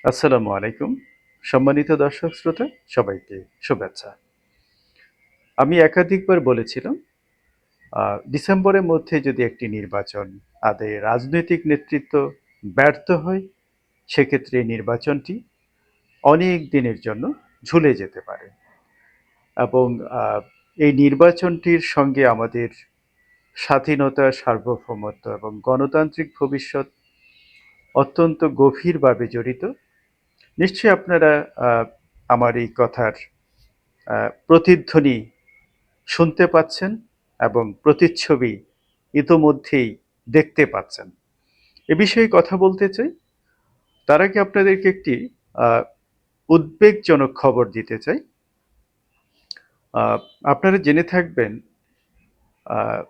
আসসালামু আলাইকুম। সম্মানিত দর্শক শ্রোতা সবাইকে শুভেচ্ছা। আমি একাধিকবার বলেছিলাম ডিসেম্বরের মধ্যে যদি একটি নির্বাচন রাজনৈতিক নেতৃত্ব ব্যর্থ হয়, সেক্ষেত্রে এই নির্বাচনটি অনেক দিনের জন্য ঝুলে যেতে পারে এবং এই নির্বাচনটির সঙ্গে আমাদের স্বাধীনতা, সার্বভৌমত্ব এবং গণতান্ত্রিক ভবিষ্যৎ অত্যন্ত গভীরভাবে জড়িত। নিশ্চয়ই আপনারা আমার এই কথার প্রতিধ্বনি শুনতে পাচ্ছেন এবং প্রতিচ্ছবি ইতোমধ্যেই দেখতে পাচ্ছেন। এ বিষয়ে কথা বলতে চাই। তার আগে আপনাদেরকে একটি আহ, উদ্বেগজনক খবর দিতে চাই। আহ, আপনারা জেনে থাকবেন আহ,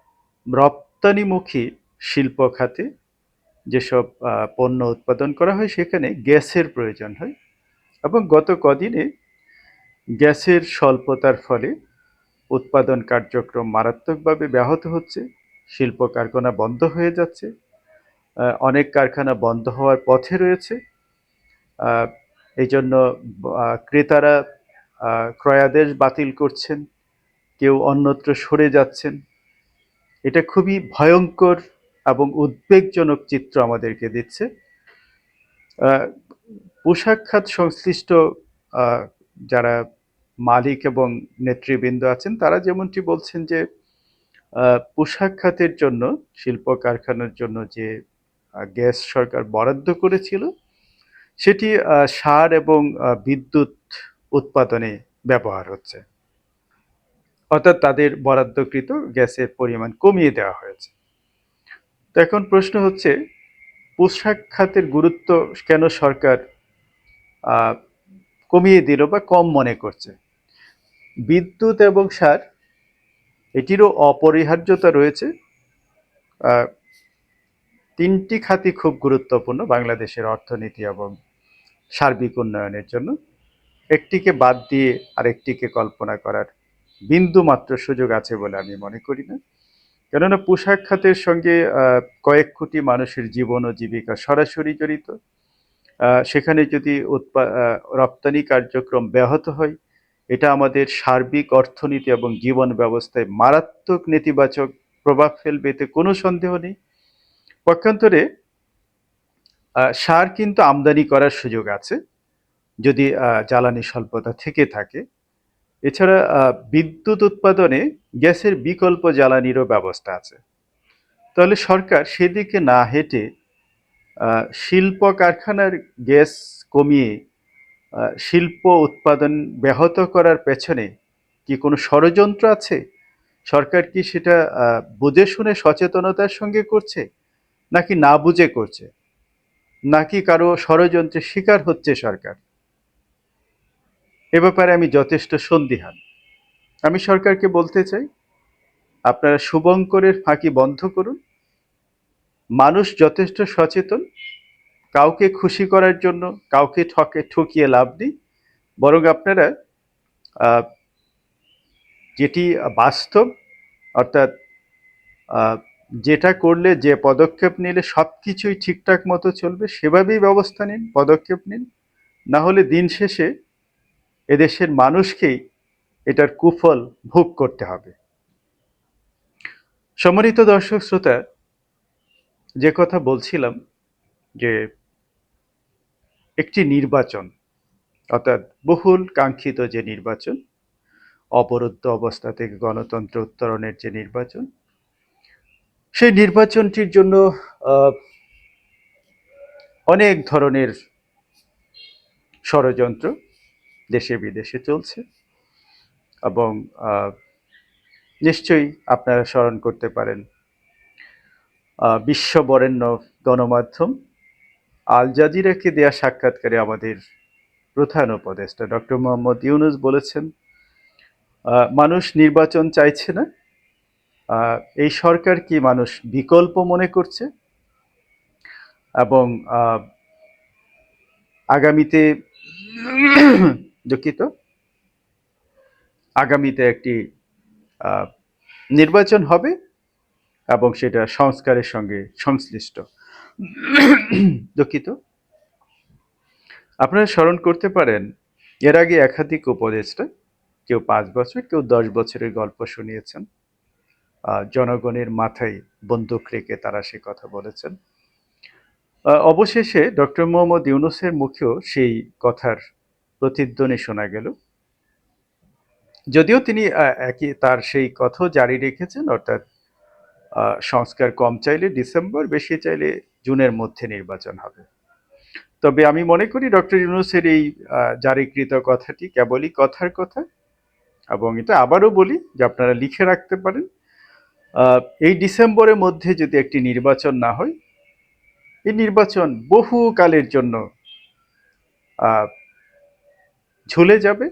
রপ্তানিমুখী শিল্প খাতে যেসব পণ্য উৎপাদন করা হয় সেখানে গ্যাসের প্রয়োজন হয় এবং গত কদিনে গ্যাসের স্বল্পতার ফলে উৎপাদন কার্যক্রম মারাত্মকভাবে ব্যাহত হচ্ছে। শিল্প কারখানা বন্ধ হয়ে যাচ্ছে। অনেক কারখানা বন্ধ হওয়ার পথে রয়েছে। আহ, এই জন্য ক্রেতারা ক্রয়াদেশ বাতিল করছেন, কেউ অন্যত্র সরে যাচ্ছেন। এটা খুবই ভয়ঙ্কর এবং উদ্বেগজনক চিত্র আমাদেরকে দিচ্ছে। আহ, পোশাক খাত সংশ্লিষ্ট আহ, যারা মালিক এবং নেতৃবৃন্দ আছেন তারা যেমনটি বলছেন যে পোশাক খাতের জন্য, শিল্প কারখানার জন্য যে গ্যাস সরকার বরাদ্দ করেছিল সেটি সার এবং বিদ্যুৎ উৎপাদনে ব্যবহার হচ্ছে, অর্থাৎ তাদের বরাদ্দকৃত গ্যাসের পরিমাণ কমিয়ে দেওয়া হয়েছে। তো এখন প্রশ্ন হচ্ছে, পোশাক খাতের গুরুত্ব কেন সরকার আহ, কমিয়ে দিল বা কম মনে করছে? বিদ্যুৎ এবং সার এটিরও অপরিহার্যতা রয়েছে। আহ, তিনটি খাতই খুব গুরুত্বপূর্ণ বাংলাদেশের অর্থনীতি এবং সার্বিক উন্নয়নের জন্য। একটিকে বাদ দিয়ে আরেকটিকে কল্পনা করার বিন্দু মাত্র সুযোগ আছে বলে আমি মনে করি না। কেননা পোশাক খাতের সঙ্গে কয়েক কোটি মানুষের জীবন ও জীবিকা সরাসরি জড়িত। সেখানে যদি রপ্তানি কার্যক্রম ব্যাহত হয়, এটা আমাদের সার্বিক অর্থনীতি এবং জীবন ব্যবস্থায় মারাত্মক নেতিবাচক প্রভাব ফেলবে, এতে কোনো সন্দেহ নেই। পক্ষান্তরে সার কিন্তু আমদানি করার সুযোগ আছে যদি জ্বালানি স্বল্পতা থেকে থাকে। এছাড়া বিদ্যুৎ উৎপাদনে গ্যাসের বিকল্প জ্বালানিরও ব্যবস্থা আছে। তাহলে সরকার সেদিকে না হেঁটে শিল্প কারখানার গ্যাস কমিয়ে শিল্প উৎপাদন ব্যাহত করার পেছনে কি কোনো ষড়যন্ত্র আছে? সরকার কি সেটা বুঝে শুনে সচেতনতার সঙ্গে করছে, নাকি না বুঝে করছে, নাকি কারো ষড়যন্ত্রের শিকার হচ্ছে সরকার? এ ব্যাপারে আমি যথেষ্ট সন্দিহান। আমি সরকারকে বলতে চাই, আপনারা শুভঙ্করের ফাঁকি বন্ধ করুন। মানুষ যথেষ্ট সচেতন। কাউকে খুশি করার জন্য কাউকে ঠকিয়ে লাভ নেই। বরং আপনারা আহ, যেটি বাস্তব, অর্থাৎ আহ, যেটা করলে, যে পদক্ষেপ নিলে সবকিছুই ঠিকঠাক মতো চলবে সেভাবেই ব্যবস্থা নিন, পদক্ষেপ নিন। না হলে দিন শেষে এদেশের মানুষকেই এটার কুফল ভোগ করতে হবে। সম্মানিত দর্শক শ্রোতা, যে কথা বলছিলাম যে একটি নির্বাচন, অর্থাৎ বহুল কাঙ্ক্ষিত যে নির্বাচন, অবরুদ্ধ অবস্থা থেকে গণতন্ত্র উত্তরণের যে নির্বাচন, সেই নির্বাচনটির জন্য আহ, অনেক ধরনের ষড়যন্ত্র দেশে বিদেশে চলছে এবং নিশ্চয়ই আপনারা স্মরণ করতে পারেন বিশ্ববরেণ্য গণমাধ্যম আল জাজিরাকে দেয়া সাক্ষাৎকারে আমাদের প্রধান উপদেষ্টা ডক্টর মোহাম্মদ ইউনুস বলেছেন, মানুষ নির্বাচন চাইছে না, এই সরকার কি মানুষ বিকল্প মনে করছে এবং আগামীতে দুঃখিত, আগামীতে একটি নির্বাচন হবে এবং সেটা সংস্কারের সঙ্গে সংশ্লিষ্ট। দুঃখিত। আপনারা স্মরণ করতে পারেন এর আগে একাধিক উপদেষ্টা কেউ 5 বছর কেউ 10 বছরের গল্প শুনিয়েছেন। জনগণের মাথায় বন্দুক রেখে তারা সে কথা বলেছেন। অবশেষে ডক্টর মোহাম্মদ ইউনূসের মুখেও সেই কথার প্রতিধ্বনি শোনা গেল। যদিও তিনি একই তার সেই কথাও জারি রেখেছেন, অর্থাৎ সংস্কার কম চাইলে ডিসেম্বর, বেশি চাইলে জুনের মধ্যে নির্বাচন হবে। তবে আমি মনে করি ডক্টর ইউনূসের এই জারিকৃত কথাটি কেবলই কথার কথা, এবং এটা আবারও বলি যে আপনারা লিখে রাখতে পারেন। এই ডিসেম্বরের মধ্যে যদি একটি নির্বাচন না হয়, এই নির্বাচন বহুকালের জন্য ঝুলে যাবে।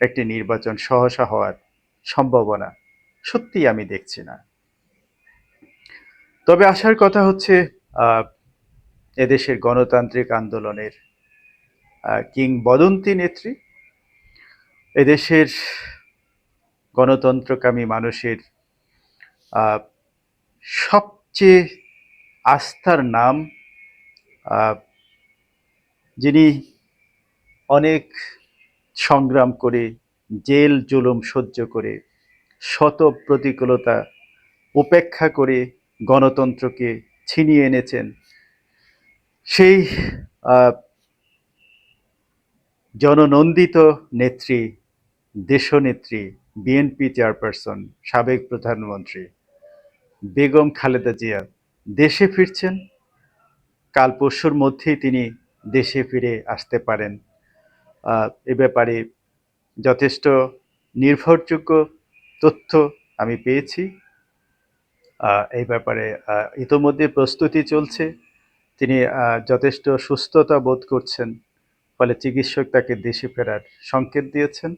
একটি নির্বাচন সহসা হওয়ার সম্ভাবনা সত্যি আমি দেখছি না। তবে আসার কথা হচ্ছে এদেশের গণতান্ত্রিক আন্দোলনের কিংবদন্তি নেত্রী, এদেশের গণতন্ত্রকামী মানুষের সবচেয়ে আস্থার নাম, যিনি অনেক সংগ্রাম করে, জেল জুলুম সহ্য করে, শত প্রতিকূলতা উপেক্ষা করে গণতন্ত্রকে ছিনিয়ে এনেছেন, সেই জননন্দিত নেত্রী, দেশনেত্রী, বিএনপি চেয়ারপারসন, সাবেক প্রধানমন্ত্রী বেগম খালেদা জিয়া দেশে ফিরছেন। কাল পরশুর মধ্যেই তিনি দেশে ফিরে আসতে পারেন। এ ব্যাপারে যথেষ্ট নির্ভরযোগ্য তথ্য আমি পেয়েছি। এই ব্যাপারে ইতোমধ্যে প্রস্তুতি চলছে। তিনি যথেষ্ট সুস্থতা বোধ করছেন, ফলে চিকিৎসক তাকে দেশে ফেরার সংকেত দিয়েছেন।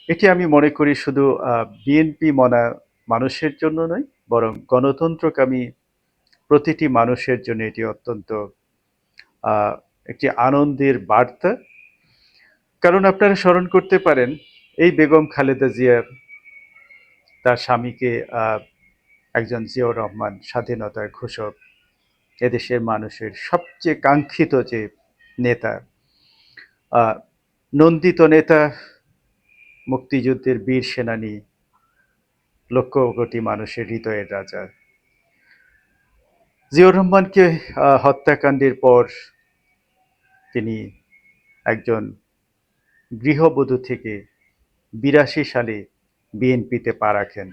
এটি আমি মনে করি শুধু বিএনপি মনা মানুষের জন্য নয়, বরং গণতন্ত্রকামী প্রতিটি মানুষের জন্য এটি অত্যন্ত একটি আনন্দের বার্তা। কারণ আপনারা স্মরণ করতে পারেন এই বেগম খালেদা জিয়া তার স্বামীকে একজন জিয়াউর রহমান স্বাধীনতার ঘোষক, এদেশের মানুষের সবচেয়ে কাঙ্ক্ষিত যে নেতা, নন্দিত নেতা, মুক্তিযুদ্ধের বীর সেনানী, লক্ষ কোটি মানুষের হৃদয়ের রাজা জিয়াউর রহমানকে হত্যাকাণ্ডের পর তিনি একজন গৃহবধূ থেকে 82 সালে বিএনপিতে পা রাখেন,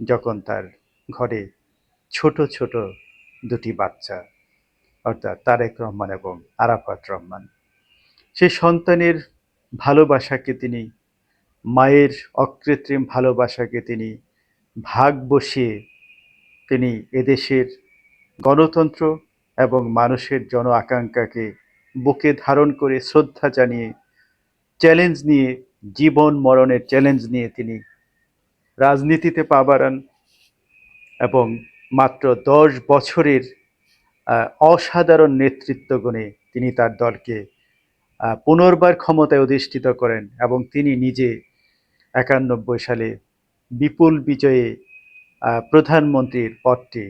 যখন তার ঘরে ছোট ছোট দুটি বাচ্চা, অর্থাৎ তারেক রহমান এবং আরাফাত রহমান। সেই সন্তানের ভালোবাসাকে তিনি, মায়ের অকৃত্রিম ভালোবাসাকে তিনি ভাগ বসিয়ে তিনি এদেশের গণতন্ত্র এবং মানুষের জন আকাঙ্ক্ষাকে বুকে ধারণ করে শ্রদ্ধা জানিয়ে, চ্যালেঞ্জ নিয়ে, জীবন মরণের চ্যালেঞ্জ নিয়ে তিনি রাজনীতিতে পা বাড়ান এবং মাত্র 10 বছরের অসাধারণ নেতৃত্ব গুণে তিনি তার দলকে পুনর্বার ক্ষমতায় অধিষ্ঠিত করেন এবং তিনি নিজে 91 সালে বিপুল বিজয়ে প্রধানমন্ত্রীর পদটি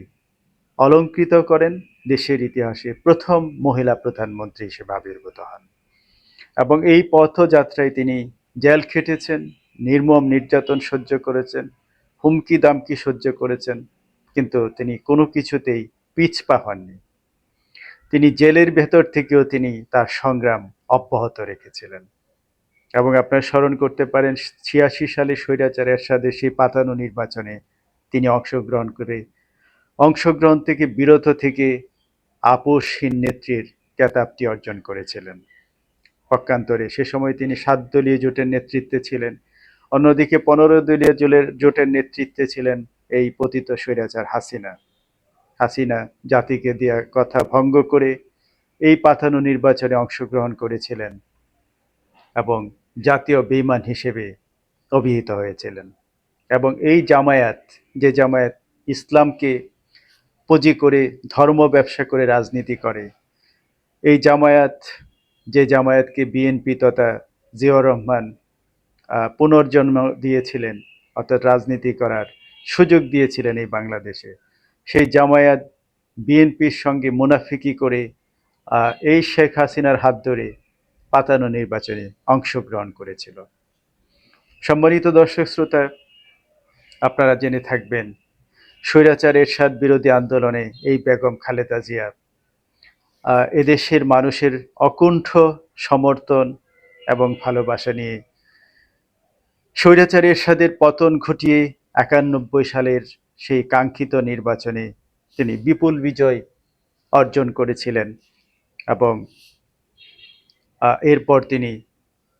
অলঙ্কৃত করেন। দেশের ইতিহাসে প্রথম মহিলা প্রধানমন্ত্রী হিসেবে আবির্ভূত হন এবং এই পথযাত্রায় তিনি জেল খেটেছেন, নির্মম নির্যাতন সহ্য করেছেন, হুমকি দামকি সহ্য করেছেন, কিন্তু তিনি কোনো কিছুতেই পিছপা হননি। তিনি জেলের ভেতর থেকেও তিনি তার সংগ্রাম অব্যাহত রেখেছিলেন। এবং আপনারা স্মরণ করতে পারেন 86 সালে স্বৈরাচার এরশাদের সেই পাতানো নির্বাচনে তিনি অংশগ্রহণ থেকে বিরত থেকে আপোষহীন নেত্রীর খেতাবটি অর্জন করেছিলেন। পক্ষান্তরে সে সময় তিনি 7 দলীয় জোটের নেতৃত্বে ছিলেন, অন্যদিকে 15 দলীয় জোটের নেতৃত্বে ছিলেন এই পতিত স্বৈরাচার হাসিনা জাতিকে দেয়া কথা ভঙ্গ করে এই পাতানো নির্বাচনে অংশগ্রহণ করেছিলেন এবং জাতীয় বেঈমান হিসেবে অভিহিত হয়েছিলেন। এবং এই জামায়াত, যে জামায়াত ইসলামকে পুঁজি করে ধর্ম ব্যবসা করে রাজনীতি করে, এই জামায়াত, যে জামায়াতকে বিএনপি তথা জিয়াউর রহমান পুনর্জন্ম দিয়েছিলেন, অর্থাৎ রাজনীতি করার সুযোগ দিয়েছিলেন এই বাংলাদেশে, সেই জামায়াত বিএনপির সঙ্গে মুনাফিকি করে এই শেখ হাসিনার হাত ধরে পাতানো নির্বাচনে অংশগ্রহণ করেছিল। সম্মানিত দর্শক শ্রোতা, আপনারা জেনে থাকবেন স্বৈরাচার এরশাদ বিরোধী আন্দোলনে এই বেগম খালেদা জিয়া এদেশের মানুষের অকুণ্ঠ সমর্থন এবং ভালোবাসা নিয়ে স্বৈরাচার এরশাদের পতন ঘটিয়ে ৯১ সালের সেই কাঙ্ক্ষিত নির্বাচনে তিনি বিপুল বিজয় অর্জন করেছিলেন এবং এরপর তিনি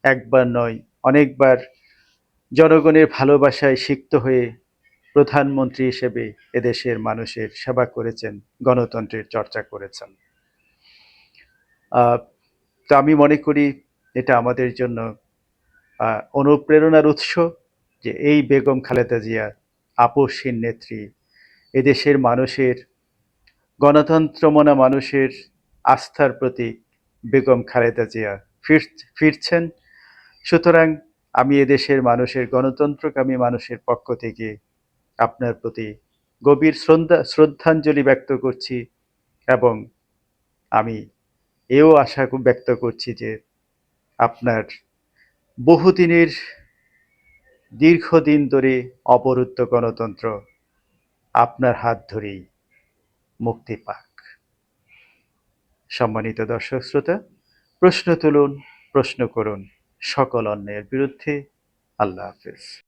একবার নয় অনেকবার জনগণের ভালোবাসায় সিক্ত হয়ে প্রধানমন্ত্রী হিসেবে এদেশের মানুষের সেবা করেছেন, গণতন্ত্রের চর্চা করেছেন। তো আমি মনে করি এটা আমাদের জন্য অনুপ্রেরণার উৎস যে এই বেগম খালেদা জিয়া আপসহীন নেত্রী, এদেশের মানুষের গণতন্ত্রমনা মানুষের আস্থার প্রতীক বেগম খালেদা জিয়া ফিরছেন। সুতরাং আমি এদেশের মানুষের গণতন্ত্রকামী মানুষের পক্ষ থেকে আপনার প্রতি গভীর শ্রদ্ধাঞ্জলি ব্যক্ত করছি এবং আমি এও আশা ব্যক্ত করছি যে আপনার বহুদিনের দীর্ঘদিন ধরে অবরুদ্ধ গণতন্ত্র আপনার হাত ধরেই মুক্তি পাক। সম্মানিত দর্শক শ্রোতা, প্রশ্ন তুলুন, প্রশ্ন করুন, সকল অন্যায়ের বিরুদ্ধে। আল্লাহ হাফেজ।